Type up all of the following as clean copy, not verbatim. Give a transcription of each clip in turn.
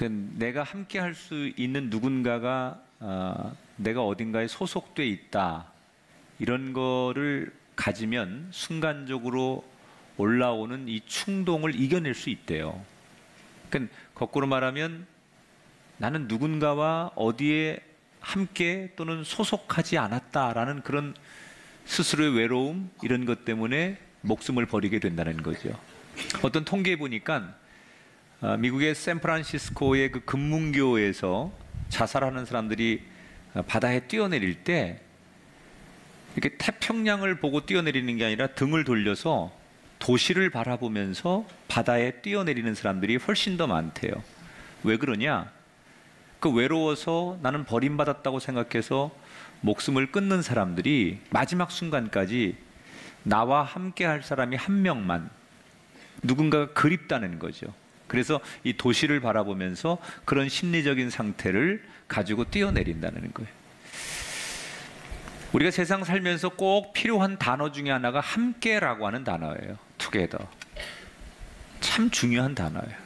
내가 함께 할 수 있는 누군가가 내가 어딘가에 소속돼 있다, 이런 거를 가지면 순간적으로 올라오는 이 충동을 이겨낼 수 있대요. 그러니까 거꾸로 말하면 나는 누군가와 어디에 함께 또는 소속하지 않았다라는 그런 스스로의 외로움, 이런 것 때문에 목숨을 버리게 된다는 거죠. 어떤 통계에 보니까 미국의 샌프란시스코의 그 금문교에서 자살하는 사람들이 바다에 뛰어내릴 때 이렇게 태평양을 보고 뛰어내리는 게 아니라 등을 돌려서 도시를 바라보면서 바다에 뛰어내리는 사람들이 훨씬 더 많대요. 왜 그러냐? 그 외로워서 나는 버림받았다고 생각해서 목숨을 끊는 사람들이 마지막 순간까지 나와 함께 할 사람이 한 명만, 누군가가 그립다는 거죠. 그래서 이 도시를 바라보면서 그런 심리적인 상태를 가지고 뛰어내린다는 거예요. 우리가 세상 살면서 꼭 필요한 단어 중에 하나가 함께라고 하는 단어예요. together. 참 중요한 단어예요.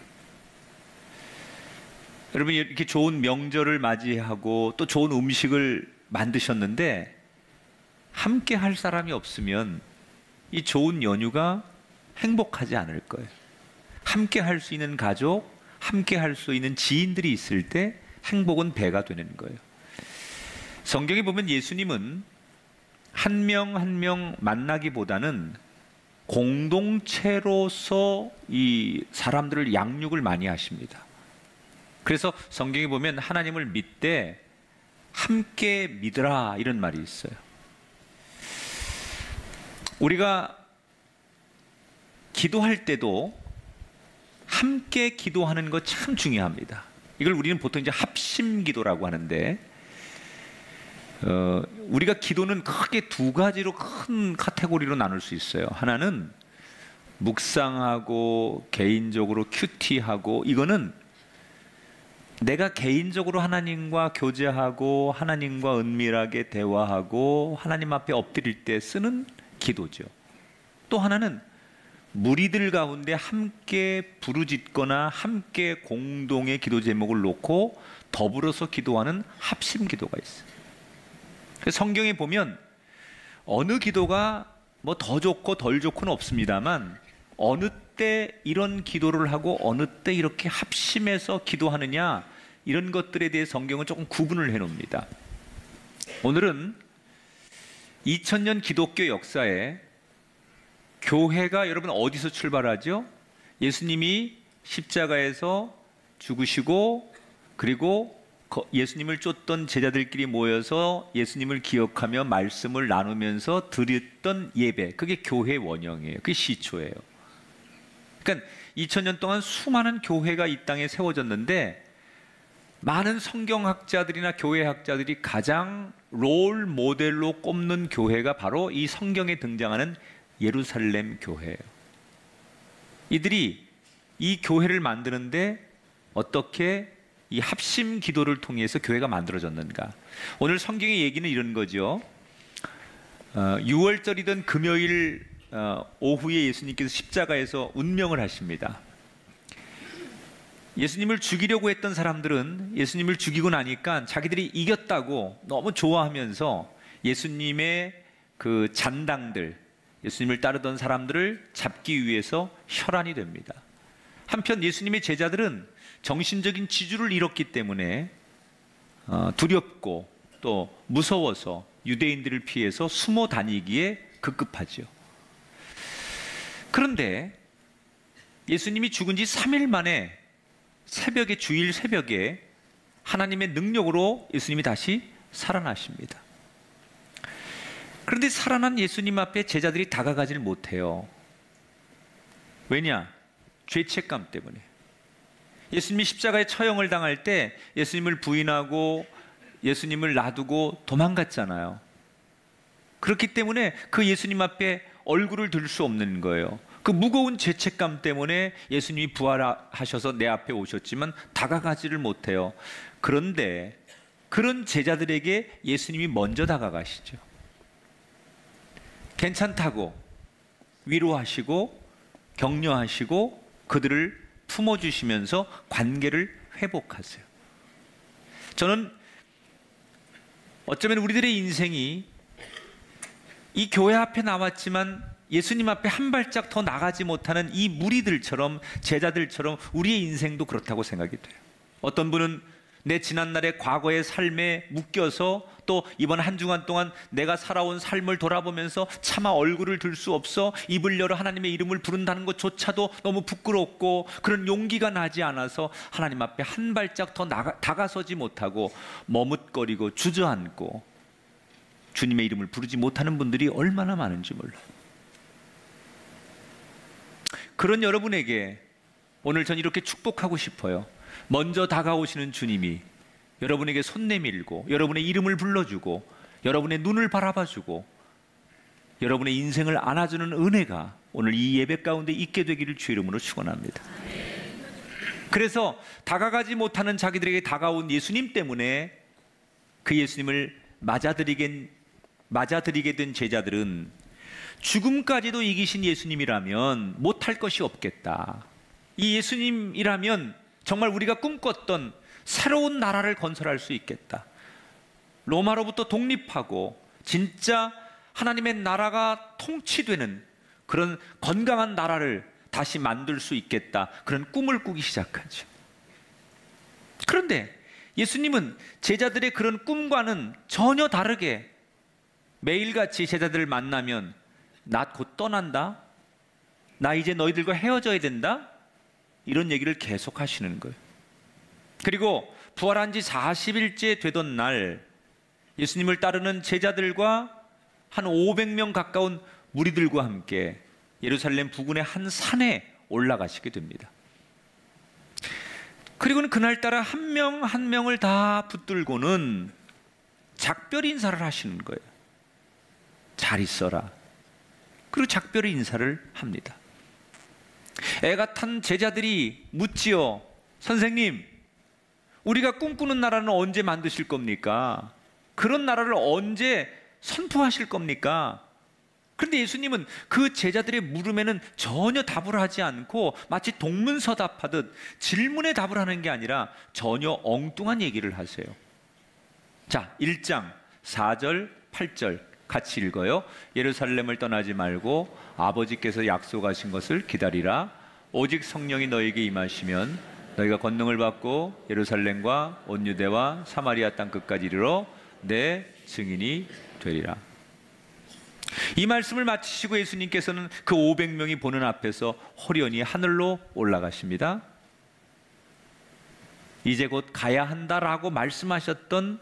여러분, 이렇게 좋은 명절을 맞이하고 또 좋은 음식을 만드셨는데 함께 할 사람이 없으면 이 좋은 연휴가 행복하지 않을 거예요. 함께 할 수 있는 가족, 함께 할 수 있는 지인들이 있을 때 행복은 배가 되는 거예요. 성경에 보면 예수님은 한 명 한 명 만나기보다는 공동체로서 이 사람들을 양육을 많이 하십니다. 그래서 성경에 보면 하나님을 믿되 함께 믿으라, 이런 말이 있어요. 우리가 기도할 때도 함께 기도하는 거 참 중요합니다. 이걸 우리는 보통 이제 합심 기도라고 하는데, 우리가 기도는 크게 두 가지로 큰 카테고리로 나눌 수 있어요. 하나는 묵상하고 개인적으로 큐티하고, 이거는 내가 개인적으로 하나님과 교제하고 하나님과 은밀하게 대화하고 하나님 앞에 엎드릴 때 쓰는 기도죠. 또 하나는 무리들 가운데 함께 부르짖거나 함께 공동의 기도 제목을 놓고 더불어서 기도하는 합심 기도가 있어요. 성경에 보면 어느 기도가 뭐 더 좋고 덜 좋고는 없습니다만, 어느 때 이런 기도를 하고 어느 때 이렇게 합심해서 기도하느냐, 이런 것들에 대해 성경은 조금 구분을 해 놓습니다. 오늘은 2000년 기독교 역사에 교회가, 여러분, 어디서 출발하죠? 예수님이 십자가에서 죽으시고, 그리고 예수님을 쫓던 제자들끼리 모여서 예수님을 기억하며 말씀을 나누면서 드렸던 예배, 그게 교회의 원형이에요. 그게 시초예요. 그러니까 2000년 동안 수많은 교회가 이 땅에 세워졌는데, 많은 성경학자들이나 교회학자들이 가장 롤 모델로 꼽는 교회가 바로 이 성경에 등장하는 예루살렘 교회예요. 이들이 이 교회를 만드는데 어떻게 이 합심 기도를 통해서 교회가 만들어졌는가? 오늘 성경의 얘기는 이런 거죠. 6월절이던 금요일 오후에 예수님께서 십자가에서 운명을 하십니다. 예수님을 죽이려고 했던 사람들은 예수님을 죽이고 나니까 자기들이 이겼다고 너무 좋아하면서 예수님의 그 잔당들, 예수님을 따르던 사람들을 잡기 위해서 혈안이 됩니다. 한편 예수님의 제자들은 정신적인 지주를 잃었기 때문에 두렵고 또 무서워서 유대인들을 피해서 숨어 다니기에 급급하죠. 그런데 예수님이 죽은 지 3일 만에 새벽에, 주일 새벽에 하나님의 능력으로 예수님이 다시 살아나십니다. 그런데 살아난 예수님 앞에 제자들이 다가가지를 못해요. 왜냐? 죄책감 때문에. 예수님이 십자가에 처형을 당할 때 예수님을 부인하고 예수님을 놔두고 도망갔잖아요. 그렇기 때문에 그 예수님 앞에 얼굴을 들 수 없는 거예요. 그 무거운 죄책감 때문에 예수님이 부활하셔서 내 앞에 오셨지만 다가가지를 못해요. 그런데 그런 제자들에게 예수님이 먼저 다가가시죠. 괜찮다고 위로하시고 격려하시고 그들을 품어주시면서 관계를 회복하세요. 저는 어쩌면 우리들의 인생이 이 교회 앞에 나왔지만 예수님 앞에 한 발짝 더 나가지 못하는 이 무리들처럼, 제자들처럼 우리의 인생도 그렇다고 생각이 돼요. 어떤 분은 내 지난날의 과거의 삶에 묶여서 또 이번 한 주간 동안 내가 살아온 삶을 돌아보면서 차마 얼굴을 들 수 없어 입을 열어 하나님의 이름을 부른다는 것조차도 너무 부끄럽고 그런 용기가 나지 않아서 하나님 앞에 한 발짝 더 다가서지 못하고 머뭇거리고 주저앉고 주님의 이름을 부르지 못하는 분들이 얼마나 많은지 몰라요. 그런 여러분에게 오늘 전 이렇게 축복하고 싶어요. 먼저 다가오시는 주님이 여러분에게 손 내밀고 여러분의 이름을 불러주고 여러분의 눈을 바라봐주고 여러분의 인생을 안아주는 은혜가 오늘 이 예배 가운데 있게 되기를 주의 이름으로 축원합니다. 그래서 다가가지 못하는 자기들에게 다가온 예수님 때문에 그 예수님을 맞아들이게 된 제자들은 죽음까지도 이기신 예수님이라면 못할 것이 없겠다. 이 예수님이라면 정말 우리가 꿈꿨던 새로운 나라를 건설할 수 있겠다. 로마로부터 독립하고 진짜 하나님의 나라가 통치되는 그런 건강한 나라를 다시 만들 수 있겠다. 그런 꿈을 꾸기 시작하죠. 그런데 예수님은 제자들의 그런 꿈과는 전혀 다르게 매일같이 제자들을 만나면 나 곧 떠난다? 나 이제 너희들과 헤어져야 된다? 이런 얘기를 계속 하시는 거예요. 그리고 부활한 지 40일째 되던 날 예수님을 따르는 제자들과 한 500명 가까운 무리들과 함께 예루살렘 부근의 한 산에 올라가시게 됩니다. 그리고는 그날따라 한 명 한 명을 다 붙들고는 작별 인사를 하시는 거예요. 잘 있어라. 그리고 작별 인사를 합니다. 애가 탄 제자들이 묻지요. 선생님, 우리가 꿈꾸는 나라는 언제 만드실 겁니까? 그런 나라를 언제 선포하실 겁니까? 그런데 예수님은 그 제자들의 물음에는 전혀 답을 하지 않고 마치 동문서답하듯 질문에 답을 하는 게 아니라 전혀 엉뚱한 얘기를 하세요. 자, 1장 4절 8절 같이 읽어요. 예루살렘을 떠나지 말고 아버지께서 약속하신 것을 기다리라. 오직 성령이 너에게 임하시면 너희가 권능을 받고 예루살렘과 온 유대와 사마리아 땅 끝까지 이르러 내 증인이 되리라. 이 말씀을 마치시고 예수님께서는 그 500명이 보는 앞에서 호련히 하늘로 올라가십니다. 이제 곧 가야 한다라고 말씀하셨던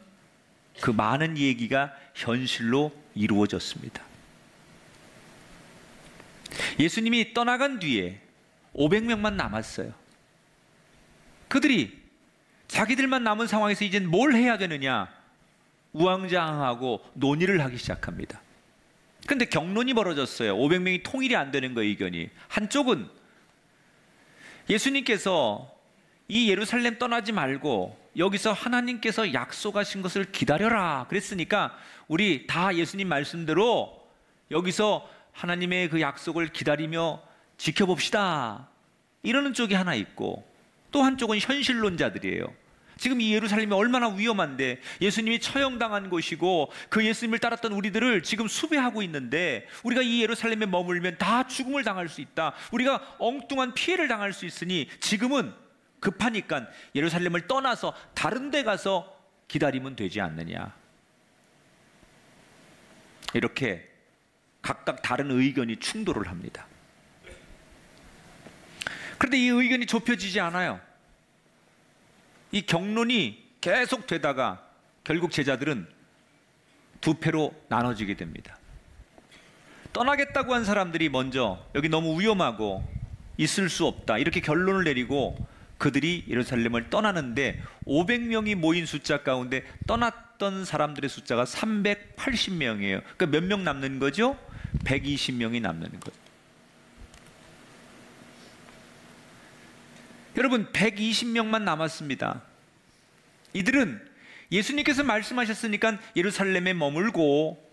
그 많은 얘기가 현실로 이루어졌습니다. 예수님이 떠나간 뒤에 500명만 남았어요. 그들이 자기들만 남은 상황에서 이젠 뭘 해야 되느냐 우왕좌왕하고 논의를 하기 시작합니다. 그런데 격론이 벌어졌어요. 500명이 통일이 안 되는 거예요, 의견이. 한쪽은 예수님께서 이 예루살렘 떠나지 말고 여기서 하나님께서 약속하신 것을 기다려라 그랬으니까 우리 다 예수님 말씀대로 여기서 하나님의 그 약속을 기다리며 지켜봅시다 이러는 쪽이 하나 있고, 또 한쪽은 현실론자들이에요. 지금 이 예루살렘이 얼마나 위험한데 예수님이 처형당한 곳이고 그 예수님을 따랐던 우리들을 지금 수배하고 있는데 우리가 이 예루살렘에 머물면 다 죽음을 당할 수 있다. 우리가 엉뚱한 피해를 당할 수 있으니 지금은 급하니까 예루살렘을 떠나서 다른 데 가서 기다리면 되지 않느냐. 이렇게 각각 다른 의견이 충돌을 합니다. 그런데 이 의견이 좁혀지지 않아요. 이 격론이 계속 되다가 결국 제자들은 두 패로 나눠지게 됩니다. 떠나겠다고 한 사람들이 먼저 여기 너무 위험하고 있을 수 없다 이렇게 결론을 내리고 그들이 예루살렘을 떠나는데 500명이 모인 숫자 가운데 떠났던 사람들의 숫자가 380명이에요. 그러니까 몇 명 남는 거죠? 120명이 남는 거죠. 여러분 120명만 남았습니다. 이들은 예수님께서 말씀하셨으니까 예루살렘에 머물고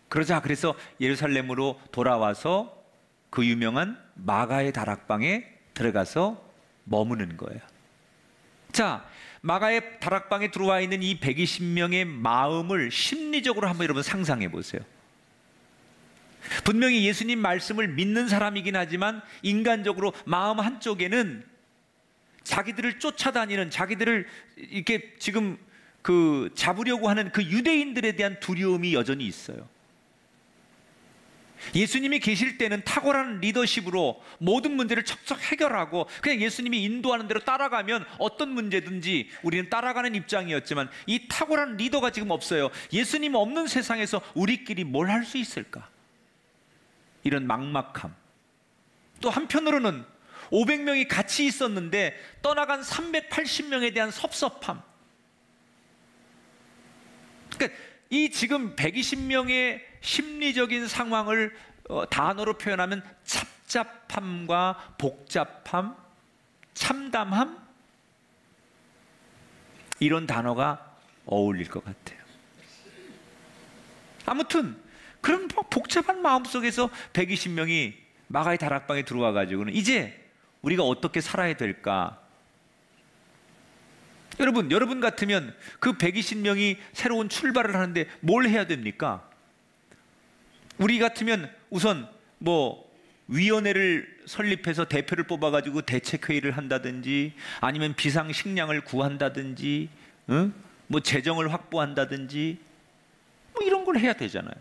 그러자 그래서 예루살렘으로 돌아와서 그 유명한 마가의 다락방에 들어가서 머무는 거예요. 자, 마가의 다락방에 들어와 있는 이 120명의 마음을 심리적으로 한번 여러분 상상해 보세요. 분명히 예수님 말씀을 믿는 사람이긴 하지만 인간적으로 마음 한쪽에는 자기들을 쫓아다니는, 자기들을 이렇게 지금 잡으려고 하는 그 유대인들에 대한 두려움이 여전히 있어요. 예수님이 계실 때는 탁월한 리더십으로 모든 문제를 척척 해결하고 그냥 예수님이 인도하는 대로 따라가면 어떤 문제든지 우리는 따라가는 입장이었지만, 이 탁월한 리더가 지금 없어요. 예수님 없는 세상에서 우리끼리 뭘 할 수 있을까? 이런 막막함. 또 한편으로는 500명이 같이 있었는데 떠나간 380명에 대한 섭섭함. 그러니까 이 지금 120명의 심리적인 상황을 단어로 표현하면 착잡함과 복잡함, 참담함, 이런 단어가 어울릴 것 같아요. 아무튼 그런 복잡한 마음속에서 120명이 마가의 다락방에 들어와 가지고는 이제 우리가 어떻게 살아야 될까? 여러분 같으면 그 120명이 새로운 출발을 하는데 뭘 해야 됩니까? 우리 같으면 우선 위원회를 설립해서 대표를 뽑아가지고 대책회의를 한다든지, 아니면 비상식량을 구한다든지, 재정을 확보한다든지, 이런 걸 해야 되잖아요.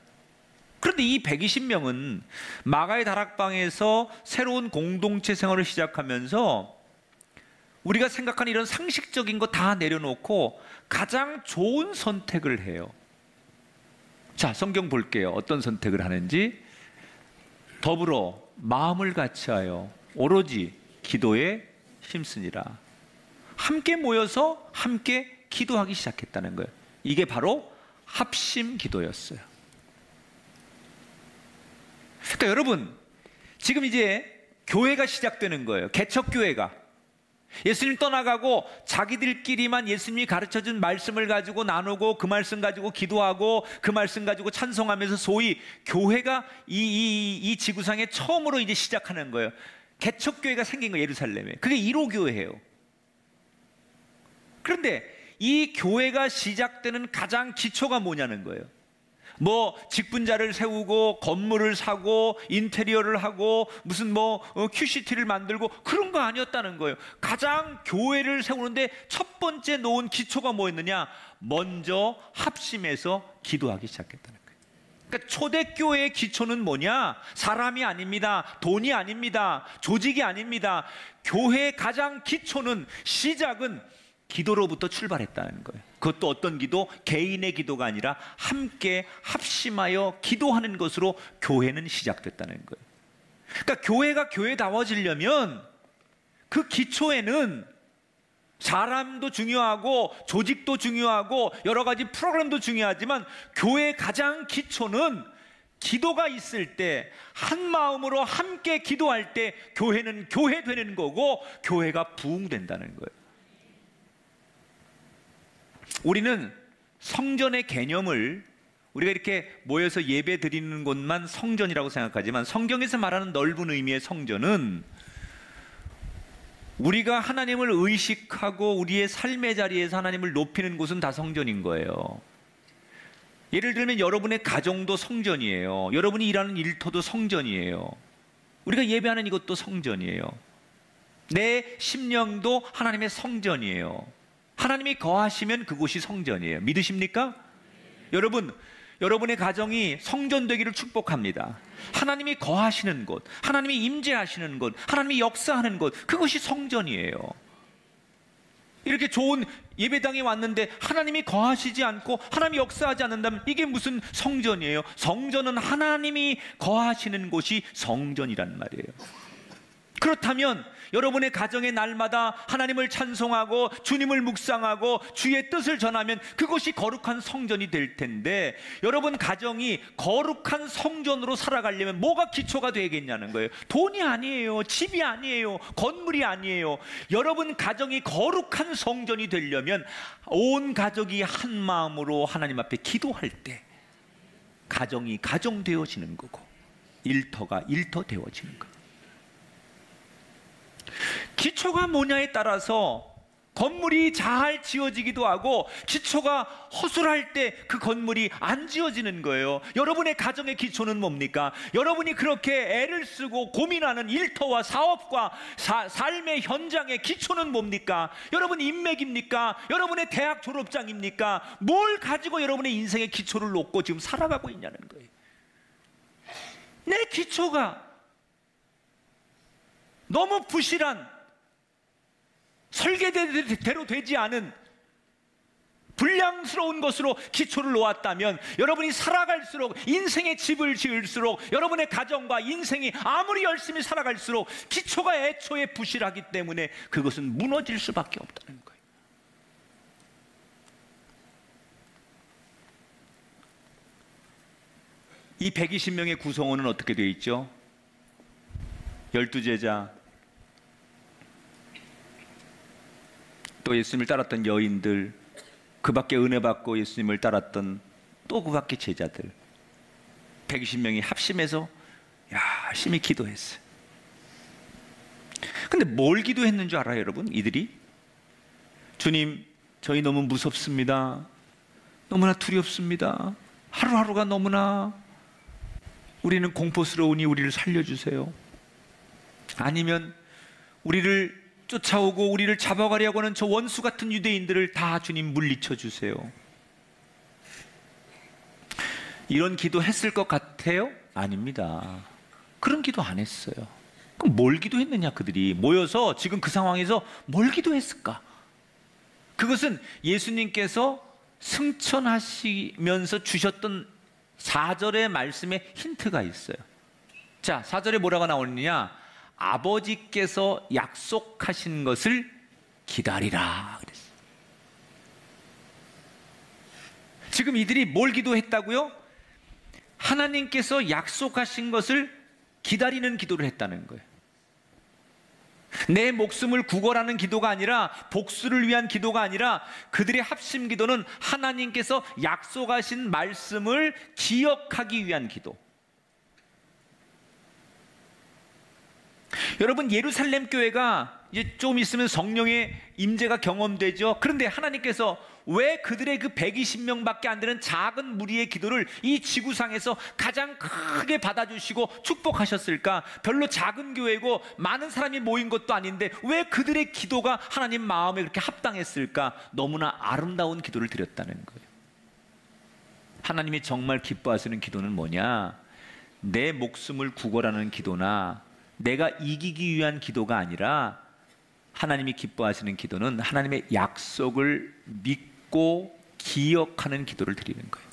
그런데 이 120명은 마가의 다락방에서 새로운 공동체 생활을 시작하면서 우리가 생각하는 이런 상식적인 거 다 내려놓고 가장 좋은 선택을 해요. 자, 성경 볼게요. 어떤 선택을 하는지. 더불어 마음을 같이하여 오로지 기도에 힘쓰니라. 함께 모여서 함께 기도하기 시작했다는 거예요. 이게 바로 합심 기도였어요. 그러니까 여러분, 지금 이제 교회가 시작되는 거예요. 개척교회가. 예수님 떠나가고 자기들끼리만 예수님이 가르쳐준 말씀을 가지고 나누고 그 말씀 가지고 기도하고 그 말씀 가지고 찬송하면서 소위 교회가 이 지구상에 처음으로 이제 시작하는 거예요. 개척교회가 생긴 거예요. 예루살렘에. 그게 1호 교회예요. 그런데 이 교회가 시작되는 가장 기초가 뭐냐는 거예요. 직분자를 세우고 건물을 사고 인테리어를 하고 무슨 QCT를 만들고 그런 거 아니었다는 거예요. 가장 교회를 세우는데 첫 번째 놓은 기초가 뭐였느냐? 먼저 합심해서 기도하기 시작했다는 거예요. 그러니까 초대교회의 기초는 뭐냐? 사람이 아닙니다. 돈이 아닙니다. 조직이 아닙니다. 교회의 가장 기초는, 시작은 기도로부터 출발했다는 거예요. 그것도 어떤 기도? 개인의 기도가 아니라 함께 합심하여 기도하는 것으로 교회는 시작됐다는 거예요. 그러니까 교회가 교회다워지려면 그 기초에는 사람도 중요하고 조직도 중요하고 여러 가지 프로그램도 중요하지만 교회의 가장 기초는 기도가 있을 때, 한 마음으로 함께 기도할 때 교회는 교회 되는 거고 교회가 부흥된다는 거예요. 우리는 성전의 개념을, 우리가 이렇게 모여서 예배 드리는 곳만 성전이라고 생각하지만 성경에서 말하는 넓은 의미의 성전은 우리가 하나님을 의식하고 우리의 삶의 자리에서 하나님을 높이는 곳은 다 성전인 거예요. 예를 들면 여러분의 가정도 성전이에요. 여러분이 일하는 일터도 성전이에요. 우리가 예배하는 이것도 성전이에요. 내 심령도 하나님의 성전이에요. 하나님이 거하시면 그곳이 성전이에요. 믿으십니까? 여러분, 여러분의 가정이 성전 되기를 축복합니다. 하나님이 거하시는 곳, 하나님이 임재하시는 곳, 하나님이 역사하는 곳, 그것이 성전이에요. 이렇게 좋은 예배당에 왔는데 하나님이 거하시지 않고 하나님이 역사하지 않는다면 이게 무슨 성전이에요? 성전은 하나님이 거하시는 곳이 성전이란 말이에요. 그렇다면 여러분의 가정의 날마다 하나님을 찬송하고 주님을 묵상하고 주의 뜻을 전하면 그것이 거룩한 성전이 될 텐데, 여러분 가정이 거룩한 성전으로 살아가려면 뭐가 기초가 되겠냐는 거예요. 돈이 아니에요. 집이 아니에요. 건물이 아니에요. 여러분 가정이 거룩한 성전이 되려면 온 가족이 한 마음으로 하나님 앞에 기도할 때 가정이 가정 되어지는 거고 일터가 일터 되어지는 거예요. 기초가 뭐냐에 따라서 건물이 잘 지어지기도 하고 기초가 허술할 때 그 건물이 안 지어지는 거예요. 여러분의 가정의 기초는 뭡니까? 여러분이 그렇게 애를 쓰고 고민하는 일터와 사업과 삶의 현장의 기초는 뭡니까? 여러분 인맥입니까? 여러분의 대학 졸업장입니까? 뭘 가지고 여러분의 인생의 기초를 놓고 지금 살아가고 있냐는 거예요. 내 기초가 너무 부실한, 설계대로 되지 않은 불량스러운 것으로 기초를 놓았다면, 여러분이 살아갈수록, 인생의 집을 지을수록, 여러분의 가정과 인생이 아무리 열심히 살아갈수록 기초가 애초에 부실하기 때문에 그것은 무너질 수밖에 없다는 거예요. 이 120명의 구성원은 어떻게 되어 있죠? 12제자, 또 예수님을 따랐던 여인들, 그 밖에 은혜 받고 예수님을 따랐던 또 그 밖에 제자들, 120명이 합심해서 열심히 기도했어요. 근데 뭘 기도했는 줄 알아요, 여러분? 이들이? 주님, 저희 너무 무섭습니다. 너무나 두렵습니다. 하루하루가 너무나 우리는 공포스러우니 우리를 살려주세요. 아니면 우리를 쫓아오고 우리를 잡아가려고 하는 저 원수 같은 유대인들을 다 주님 물리쳐 주세요. 이런 기도 했을 것 같아요? 아닙니다. 그런 기도 안 했어요. 그럼 뭘 기도했느냐? 그들이 모여서 지금 그 상황에서 뭘 기도했을까? 그것은 예수님께서 승천하시면서 주셨던 4절의 말씀에 힌트가 있어요. 자, 4절에 뭐라고 나오느냐? 아버지께서 약속하신 것을 기다리라 그랬어요. 지금 이들이 뭘 기도했다고요? 하나님께서 약속하신 것을 기다리는 기도를 했다는 거예요. 내 목숨을 구걸하는 기도가 아니라, 복수를 위한 기도가 아니라, 그들의 합심 기도는 하나님께서 약속하신 말씀을 기억하기 위한 기도. 여러분, 예루살렘 교회가 이제 좀 있으면 성령의 임재가 경험되죠. 그런데 하나님께서 왜 그들의 그 120명밖에 안 되는 작은 무리의 기도를 이 지구상에서 가장 크게 받아주시고 축복하셨을까? 별로 작은 교회고 많은 사람이 모인 것도 아닌데 왜 그들의 기도가 하나님 마음에 그렇게 합당했을까? 너무나 아름다운 기도를 드렸다는 거예요. 하나님이 정말 기뻐하시는 기도는 뭐냐? 내 목숨을 구걸하는 기도나 내가 이기기 위한 기도가 아니라, 하나님이 기뻐하시는 기도는 하나님의 약속을 믿고 기억하는 기도를 드리는 거예요.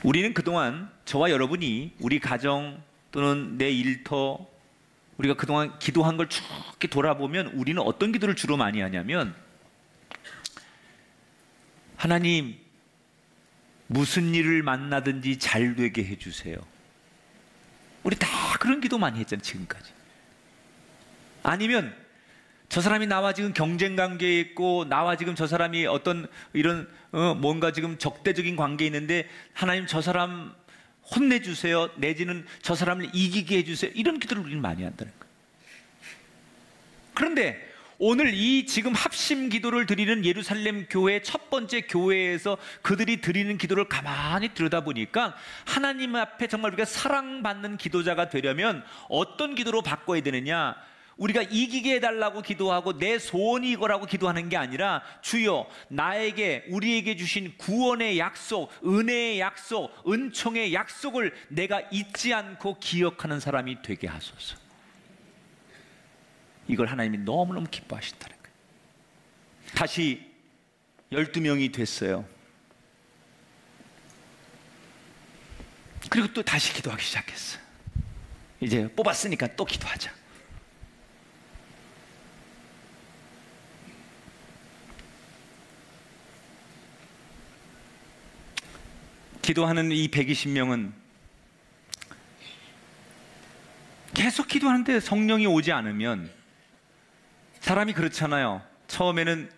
우리는 그동안, 저와 여러분이 우리 가정 또는 내 일터, 우리가 그동안 기도한 걸 쭉 돌아보면 우리는 어떤 기도를 주로 많이 하냐면, 하나님, 무슨 일을 만나든지 잘 되게 해주세요. 우리 다 그런 기도 많이 했잖아요, 지금까지. 아니면 저 사람이 나와 지금 경쟁 관계에 있고, 나와 지금 저 사람이 어떤 이런 뭔가 지금 적대적인 관계에 있는데, 하나님 저 사람 혼내주세요, 내지는 저 사람을 이기게 해주세요. 이런 기도를 우리는 많이 한다는 거예요. 그런데 오늘 이 지금 합심 기도를 드리는 예루살렘 교회 첫 번째 교회에서 그들이 드리는 기도를 가만히 들여다보니까, 하나님 앞에 정말 우리가 사랑받는 기도자가 되려면 어떤 기도로 바꿔야 되느냐? 우리가 이기게 해달라고 기도하고 내 소원이 이거라고 기도하는 게 아니라, 주여 나에게, 우리에게 주신 구원의 약속, 은혜의 약속, 은총의 약속을 내가 잊지 않고 기억하는 사람이 되게 하소서. 이걸 하나님이 너무너무 기뻐하신다는 거예요. 다시 12명이 됐어요. 그리고 또 다시 기도하기 시작했어요. 이제 뽑았으니까 또 기도하자. 기도하는 이 120명은 계속 기도하는데 성령이 오지 않으면, 사람이 그렇잖아요. 처음에는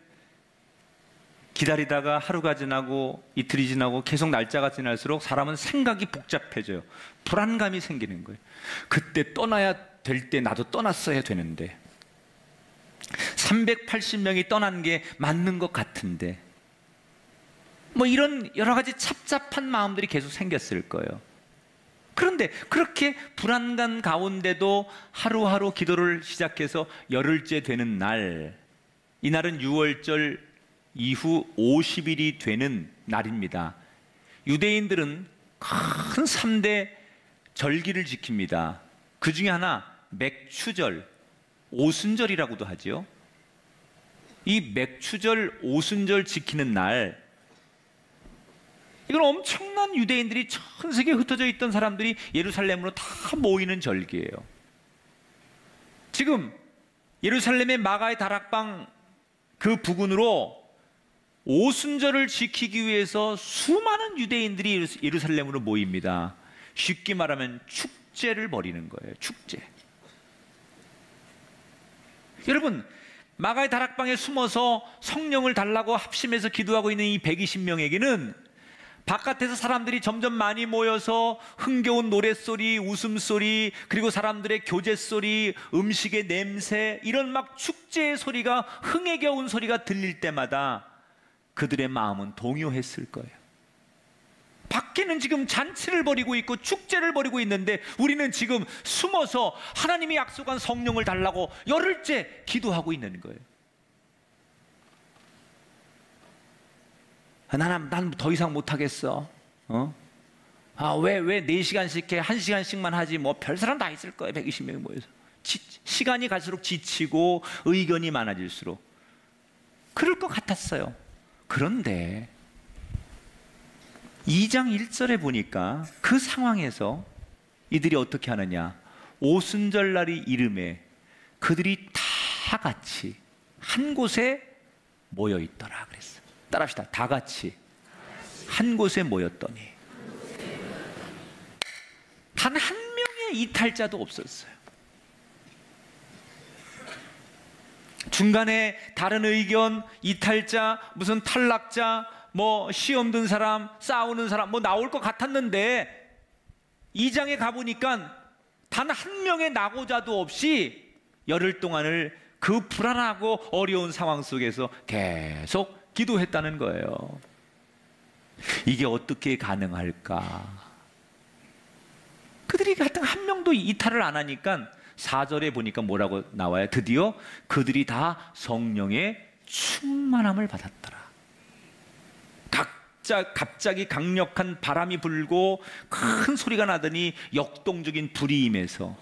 기다리다가 하루가 지나고 이틀이 지나고 계속 날짜가 지날수록 사람은 생각이 복잡해져요. 불안감이 생기는 거예요. 그때 떠나야 될 때 나도 떠났어야 되는데, 380명이 떠난 게 맞는 것 같은데 뭐 이런 여러 가지 착잡한 마음들이 계속 생겼을 거예요. 그런데 그렇게 불안감 가운데도 하루하루 기도를 시작해서 열흘째 되는 날, 이날은 유월절 이후 50일이 되는 날입니다. 유대인들은 큰 3대 절기를 지킵니다. 그 중에 하나 맥추절, 오순절이라고도 하죠. 이 맥추절, 오순절 지키는 날, 이건 엄청난 유대인들이 전 세계에 흩어져 있던 사람들이 예루살렘으로 다 모이는 절기예요. 지금 예루살렘의 마가의 다락방 그 부근으로 오순절을 지키기 위해서 수많은 유대인들이 예루살렘으로 모입니다. 쉽게 말하면 축제를 벌이는 거예요. 축제. 여러분, 마가의 다락방에 숨어서 성령을 달라고 합심해서 기도하고 있는 이 120명에게는 바깥에서 사람들이 점점 많이 모여서 흥겨운 노랫소리, 웃음소리, 그리고 사람들의 교제소리, 음식의 냄새, 이런 막 축제의 소리가, 흥에 겨운 소리가 들릴 때마다 그들의 마음은 동요했을 거예요. 밖에는 지금 잔치를 벌이고 있고 축제를 벌이고 있는데 우리는 지금 숨어서 하나님이 약속한 성령을 달라고 열흘째 기도하고 있는 거예요. 난 더 이상 못하겠어. 왜 4시간씩 해? 1시간씩만 하지. 뭐 별 사람 다 있을 거예요. 120명이 모여서. 시간이 갈수록 지치고 의견이 많아질수록 그럴 것 같았어요. 그런데 2장 1절에 보니까 그 상황에서 이들이 어떻게 하느냐, 오순절 날이 이름에 그들이 다 같이 한 곳에 모여 있더라 그랬어요. 따라합시다. 다 같이 한 곳에 모였더니 단 한 명의 이탈자도 없었어요. 중간에 다른 의견, 이탈자, 무슨 탈락자, 뭐 시험 든 사람, 싸우는 사람 뭐 나올 것 같았는데 2장에 가보니까 단 한 명의 낙오자도 없이 열흘 동안을 그 불안하고 어려운 상황 속에서 계속 기도했다는 거예요. 이게 어떻게 가능할까? 그들이 하여튼 한 명도 이탈을 안 하니까 4절에 보니까 뭐라고 나와요? 드디어 그들이 다 성령의 충만함을 받았더라. 갑자기 강력한 바람이 불고 큰 소리가 나더니 역동적인 불이 임해서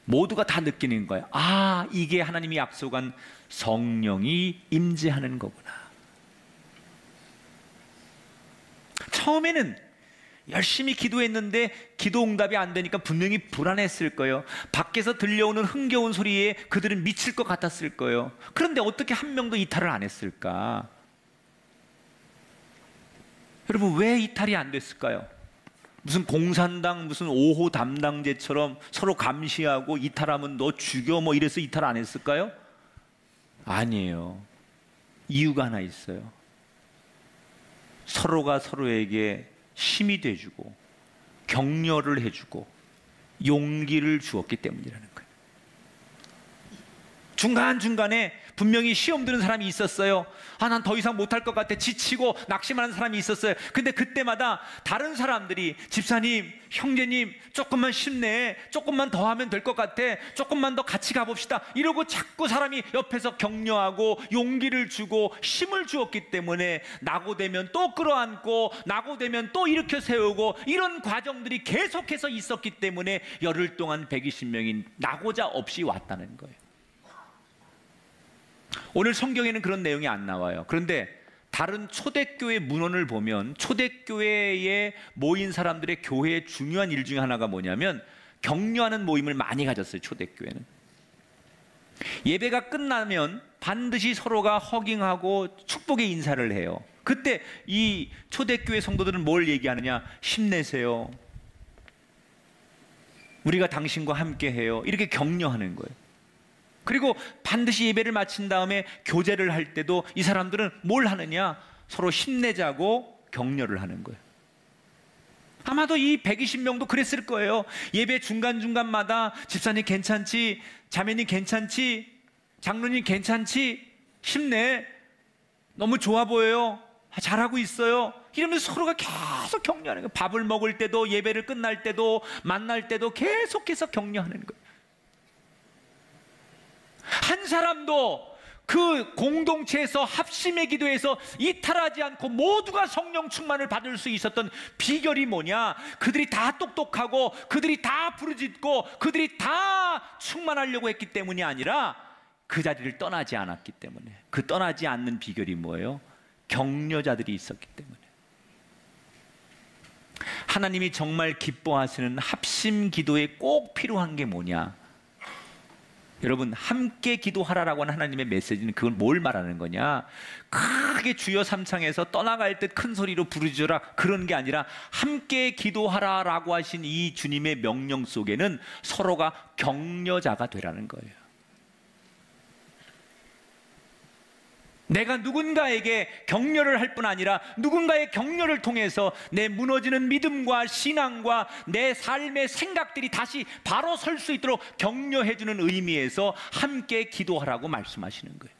모두가 다 느끼는 거예요. 아, 이게 하나님이 약속한 성령이 임재하는 거구나. 처음에는 열심히 기도했는데 기도 응답이 안 되니까 분명히 불안했을 거예요. 밖에서 들려오는 흥겨운 소리에 그들은 미칠 것 같았을 거예요. 그런데 어떻게 한 명도 이탈을 안 했을까? 여러분, 왜 이탈이 안 됐을까요? 무슨 공산당 무슨 5호 담당제처럼 서로 감시하고 이탈하면 너 죽여 뭐 이래서 이탈 안 했을까요? 아니에요. 이유가 하나 있어요. 서로가 서로에게 힘이 돼주고 격려를 해주고 용기를 주었기 때문이라는 거예요. 중간중간에 분명히 시험 드는 사람이 있었어요. 난 더 이상 못할 것 같아. 지치고 낙심하는 사람이 있었어요. 근데 그때마다 다른 사람들이 집사님, 형제님 조금만 힘내, 조금만 더 하면 될 것 같아, 조금만 더 같이 가봅시다 이러고 자꾸 사람이 옆에서 격려하고 용기를 주고 힘을 주었기 때문에 낙오되면 또 끌어안고 낙오되면 또 일으켜 세우고 이런 과정들이 계속해서 있었기 때문에 열흘 동안 120명이 낙오자 없이 왔다는 거예요. 오늘 성경에는 그런 내용이 안 나와요. 그런데 다른 초대교회 문헌을 보면 초대교회에 모인 사람들의 교회의 중요한 일 중에 하나가 뭐냐면 격려하는 모임을 많이 가졌어요. 초대교회는 예배가 끝나면 반드시 서로가 허깅하고 축복의 인사를 해요. 그때 이 초대교회 성도들은 뭘 얘기하느냐? 힘내세요, 우리가 당신과 함께 해요, 이렇게 격려하는 거예요. 그리고 반드시 예배를 마친 다음에 교제를 할 때도 이 사람들은 뭘 하느냐? 서로 힘내자고 격려를 하는 거예요. 아마도 이 120명도 그랬을 거예요. 예배 중간중간마다 집사님 괜찮지? 자매님 괜찮지? 장로님 괜찮지? 힘내. 너무 좋아 보여요. 잘하고 있어요. 이러면서 서로가 계속 격려하는 거예요. 밥을 먹을 때도, 예배를 끝날 때도, 만날 때도 계속해서 격려하는 거예요. 한 사람도 그 공동체에서 합심의 기도에서 이탈하지 않고 모두가 성령 충만을 받을 수 있었던 비결이 뭐냐? 그들이 다 똑똑하고 그들이 다 부르짖고 그들이 다 충만하려고 했기 때문이 아니라 그 자리를 떠나지 않았기 때문에. 그 떠나지 않는 비결이 뭐예요? 격려자들이 있었기 때문에. 하나님이 정말 기뻐하시는 합심 기도에 꼭 필요한 게 뭐냐? 여러분, 함께 기도하라라고 하는 하나님의 메시지는 그걸 뭘 말하는 거냐? 크게 주여 삼창에서 떠나갈 듯 큰 소리로 부르짖어라, 그런 게 아니라 함께 기도하라라고 하신 이 주님의 명령 속에는 서로가 격려자가 되라는 거예요. 내가 누군가에게 격려를 할 뿐 아니라 누군가의 격려를 통해서 내 무너지는 믿음과 신앙과 내 삶의 생각들이 다시 바로 설 수 있도록 격려해주는 의미에서 함께 기도하라고 말씀하시는 거예요.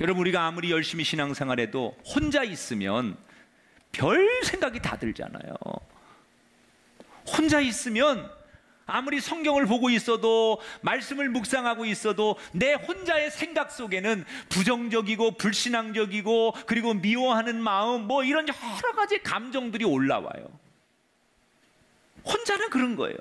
여러분, 우리가 아무리 열심히 신앙생활해도 혼자 있으면 별 생각이 다 들잖아요. 혼자 있으면 아무리 성경을 보고 있어도, 말씀을 묵상하고 있어도 내 혼자의 생각 속에는 부정적이고 불신앙적이고 그리고 미워하는 마음, 뭐 이런 여러 가지 감정들이 올라와요. 혼자는 그런 거예요.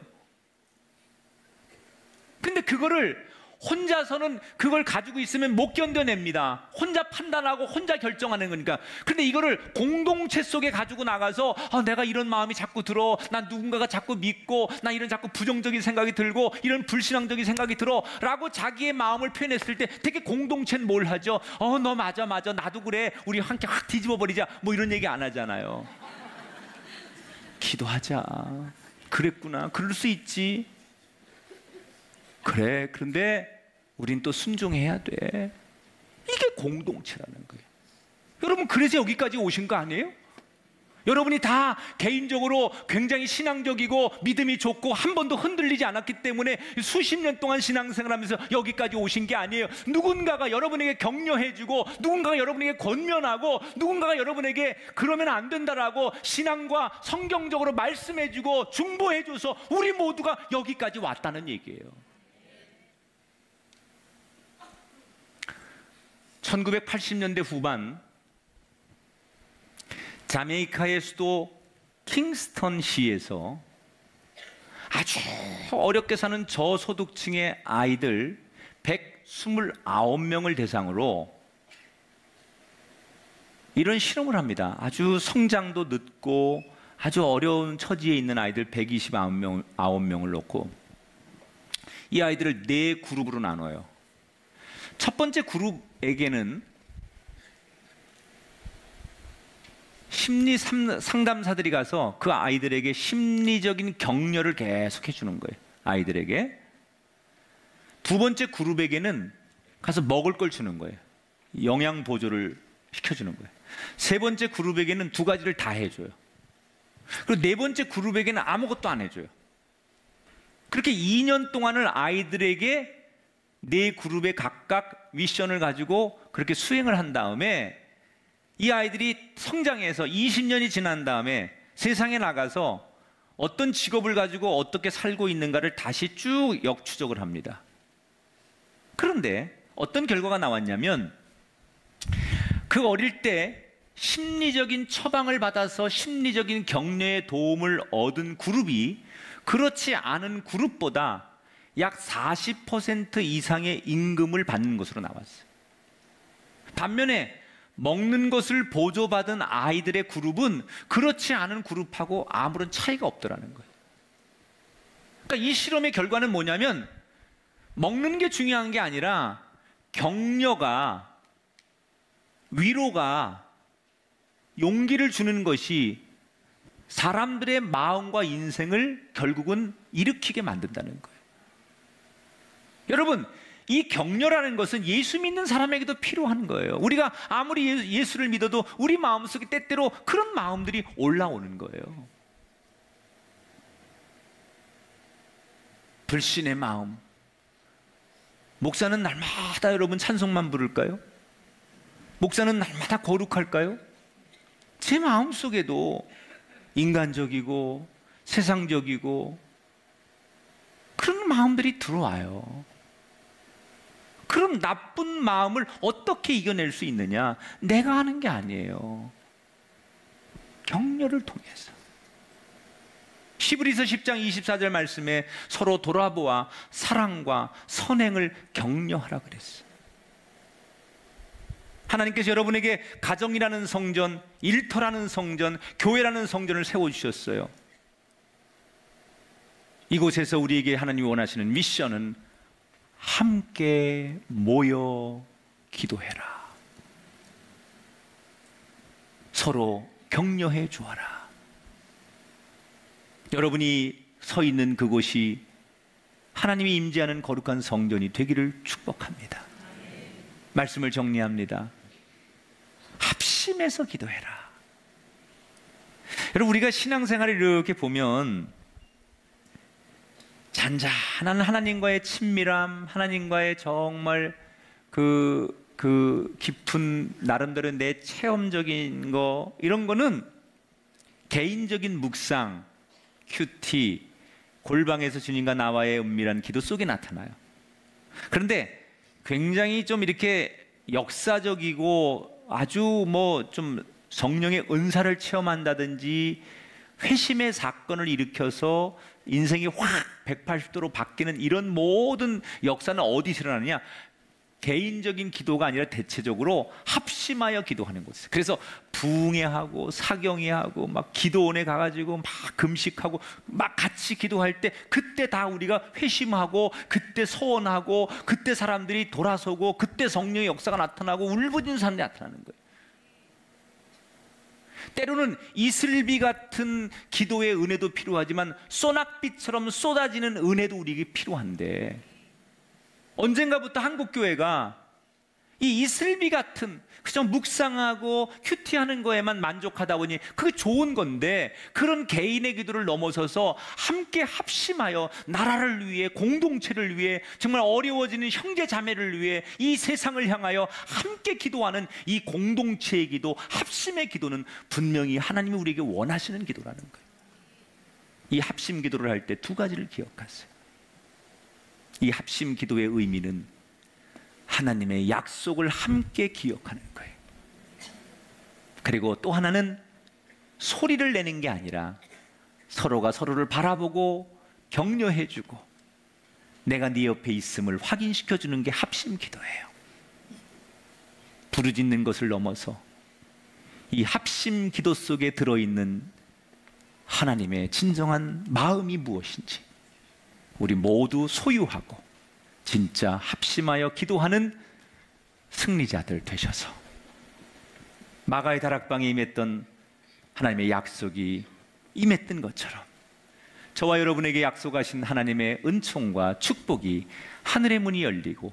근데 그거를 혼자서는 그걸 가지고 있으면 못 견뎌냅니다. 혼자 판단하고 혼자 결정하는 거니까. 근데 이거를 공동체 속에 가지고 나가서 내가 이런 마음이 자꾸 들어, 난 누군가가 자꾸 믿고, 난 이런 자꾸 부정적인 생각이 들고 이런 불신앙적인 생각이 들어 라고 자기의 마음을 표현했을 때 되게 공동체는 뭘 하죠? 너 맞아 나도 그래, 우리 함께 확 뒤집어 버리자, 뭐 이런 얘기 안 하잖아요. 기도하자. 그랬구나, 그럴 수 있지. 그래, 그런데 우린 또 순종해야 돼. 이게 공동체라는 거예요. 여러분, 그래서 여기까지 오신 거 아니에요? 여러분이 다 개인적으로 굉장히 신앙적이고 믿음이 좋고 한 번도 흔들리지 않았기 때문에 수십 년 동안 신앙생활하면서 여기까지 오신 게 아니에요. 누군가가 여러분에게 격려해주고, 누군가가 여러분에게 권면하고, 누군가가 여러분에게 그러면 안 된다라고 신앙과 성경적으로 말씀해주고 중보해줘서 우리 모두가 여기까지 왔다는 얘기예요. 1980년대 후반 자메이카의 수도 킹스턴시에서 아주 어렵게 사는 저소득층의 아이들 129명을 대상으로 이런 실험을 합니다. 아주 성장도 늦고 아주 어려운 처지에 있는 아이들 129명을 놓고 이 아이들을 4그룹으로 나눠요. 첫 번째 그룹에게는 심리 상담사들이 가서 그 아이들에게 심리적인 격려를 계속 해주는 거예요. 아이들에게. 두 번째 그룹에게는 가서 먹을 걸 주는 거예요. 영양 보조를 시켜주는 거예요. 세 번째 그룹에게는 2가지를 다 해줘요. 그리고 네 번째 그룹에게는 아무것도 안 해줘요. 그렇게 2년 동안을 아이들에게 4그룹에 각각 미션을 가지고 그렇게 수행을 한 다음에 이 아이들이 성장해서 20년이 지난 다음에 세상에 나가서 어떤 직업을 가지고 어떻게 살고 있는가를 다시 쭉 역추적을 합니다. 그런데 어떤 결과가 나왔냐면 그 어릴 때 심리적인 처방을 받아서 심리적인 격려의 도움을 얻은 그룹이 그렇지 않은 그룹보다 약 40% 이상의 임금을 받는 것으로 나왔어요. 반면에 먹는 것을 보조받은 아이들의 그룹은 그렇지 않은 그룹하고 아무런 차이가 없더라는 거예요. 그러니까 이 실험의 결과는 뭐냐면 먹는 게 중요한 게 아니라 격려가, 위로가, 용기를 주는 것이 사람들의 마음과 인생을 결국은 일으키게 만든다는 거예요. 여러분, 이 격려라는 것은 예수 믿는 사람에게도 필요한 거예요. 우리가 아무리 예수를 믿어도 우리 마음속에 때때로 그런 마음들이 올라오는 거예요. 불신의 마음, 목사는 날마다 여러분 찬송만 부를까요? 목사는 날마다 거룩할까요? 제 마음속에도 인간적이고 세상적이고 그런 마음들이 들어와요. 그럼 나쁜 마음을 어떻게 이겨낼 수 있느냐? 내가 하는 게 아니에요. 격려를 통해서. 히브리서 10장 24절 말씀에 서로 돌아보아 사랑과 선행을 격려하라 그랬어요. 하나님께서 여러분에게 가정이라는 성전, 일터라는 성전, 교회라는 성전을 세워주셨어요. 이곳에서 우리에게 하나님이 원하시는 미션은 함께 모여 기도해라. 서로 격려해 주어라. 여러분이 서 있는 그곳이 하나님이 임재하는 거룩한 성전이 되기를 축복합니다. 말씀을 정리합니다. 합심해서 기도해라. 여러분, 우리가 신앙생활을 이렇게 보면 잔잔한 하나님과의 친밀함, 하나님과의 정말 그 깊은 나름대로 내 체험적인 거, 이런 거는 개인적인 묵상, 큐티, 골방에서 주님과 나와의 은밀한 기도 속에 나타나요. 그런데 굉장히 좀 이렇게 역사적이고 아주 뭐 좀 성령의 은사를 체험한다든지 회심의 사건을 일으켜서 인생이 확 180도로 바뀌는 이런 모든 역사는 어디서 일어나느냐? 개인적인 기도가 아니라 대체적으로 합심하여 기도하는 곳이에요. 그래서 부흥회하고 사경회하고 막 기도원에 가가지고 막 금식하고 막 같이 기도할 때 그때 다 우리가 회심하고 그때 소원하고 그때 사람들이 돌아서고 그때 성령의 역사가 나타나고 울부짖는 사람이 나타나는 거예요. 때로는 이슬비 같은 기도의 은혜도 필요하지만 소낙비처럼 쏟아지는 은혜도 우리에게 필요한데, 언젠가부터 한국교회가 이 이슬비 같은 그저 묵상하고 큐티하는 거에만 만족하다 보니 그게 좋은 건데, 그런 개인의 기도를 넘어서서 함께 합심하여 나라를 위해, 공동체를 위해, 정말 어려워지는 형제 자매를 위해, 이 세상을 향하여 함께 기도하는 이 공동체의 기도, 합심의 기도는 분명히 하나님이 우리에게 원하시는 기도라는 거예요. 이 합심 기도를 할 때 두 가지를 기억하세요. 이 합심 기도의 의미는 하나님의 약속을 함께 기억하는 거예요. 그리고 또 하나는 소리를 내는 게 아니라 서로가 서로를 바라보고 격려해주고 내가 네 옆에 있음을 확인시켜주는 게 합심 기도예요. 부르짖는 것을 넘어서 이 합심 기도 속에 들어있는 하나님의 진정한 마음이 무엇인지 우리 모두 소유하고 진짜 합심하여 기도하는 승리자들 되셔서 마가의 다락방에 임했던 하나님의 약속이 임했던 것처럼 저와 여러분에게 약속하신 하나님의 은총과 축복이 하늘의 문이 열리고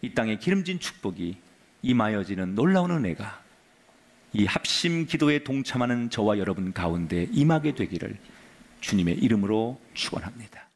이 땅에 기름진 축복이 임하여지는 놀라운 은혜가 이 합심 기도에 동참하는 저와 여러분 가운데 임하게 되기를 주님의 이름으로 축원합니다.